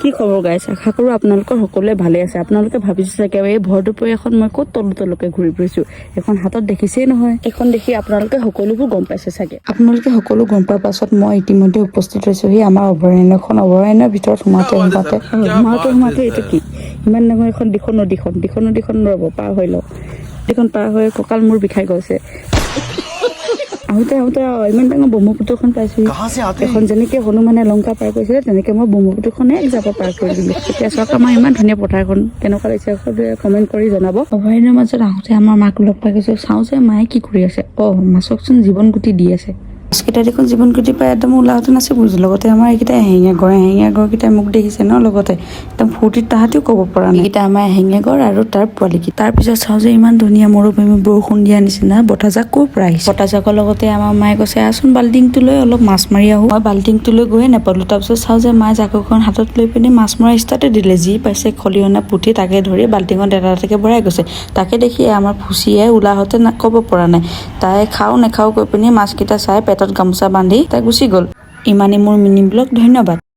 কি খবৰ গাইছ, আশা কৰোঁ আপোনালোকৰ সকলোৱে ভালে আছে। আপোনালোকে ভাবিছে চাগে এই ভৰ দুপৰীয়া এখন মই ক'ত তলকে ঘূৰি ফুৰিছোঁ। এখন হাতত দেখিছেই নহয়, এখন দেখি আপোনালোকে সকলোবোৰ গম পাইছে চাগে। আপোনালোকে সকলো গম পোৱাৰ পাছত মই ইতিমধ্যে উপস্থিত হৈছোহি আমাৰ অভয়াৰণ্যৰ ভিতৰত সোমাওঁতে এইটো কি ইমান ডাঙৰ এখন নদীখন ৰ'ব পাৰ হৈ লওঁ। নদীখন পাৰ হৈ কঁকাল মোৰ বিষাই গৈছে। আহোঁতে ইমান ডাঙৰ ব্ৰহ্মপুত্ৰখন পাইছোঁ। এখন যেনেকে হনুমানে লংকা পাৰ কৰিছিলে তেনেকে মই ব্ৰহ্মপুত্ৰখনে এক জাপত পাৰ কৰি দিলোঁ। এতিয়া চাওক আমাৰ ইমান ধুনীয়া পথাৰখন কেনেকুৱা লাগিছে সকলোৱে কমেণ্ট কৰি জনাব। অভয়াৰণ্যৰ মাজত আহোঁতে আমাৰ মাক লগ পাই গৈছোঁ। চাওঁ যে মায়ে কি কৰি আছে। মাছকচোন জীৱন গুটি দি আছে। মাছকেইটা দেখোন জীৱন গুটি পাই একদম ওলাওঁতে নাচি পৰিছে। লগতে আমাৰ এইকেইটা এশিঙীয়া গড়কেইটাই মোক দেখিছে ন, লগতে একদম ফূৰ্তিত তাহাঁতিও ক'ব পৰা নাই। এইকেইটা আমাৰ এশিঙীয়া গড় আৰু তাৰ পোৱালিকেইটা। তাৰপিছত চাওঁ যে ইমান ধুনীয়া মৰুভূমি বৰষুণ দিয়া নিচিনা বতাহজাক ক'ৰ পৰা আহিছে। বতাহজাকৰ লগতে আমাৰ মায়ে কৈছে আচোন বাল্টিংটো লৈ অলপ মাছ মাৰি আহোঁ। মই বাল্টিংটো লৈ গৈয়ে নাপালোঁ। তাৰপিছত চাওঁ যে মায়ে জাকৈখন হাতত লৈ পিনি মাছ মৰা ষ্টাৰ্টে দিলে। যি পাইছে খলিহনা পুঠি তাকে ধৰি বাল্টিঙত এটাকে ভৰাই গৈছে। তাকে দেখি আমাৰ ফুচিয়ে ওলাহতে ক'ব পৰা নাই। তাই খাওঁ নেখাওঁ কৈ পিনি মাছকেইটা চাই পেটত গামোচা বান্ধি তাই গুচি গ'ল। ইমানেই মোৰ মিনি ব্লগ। ধন্যবাদ।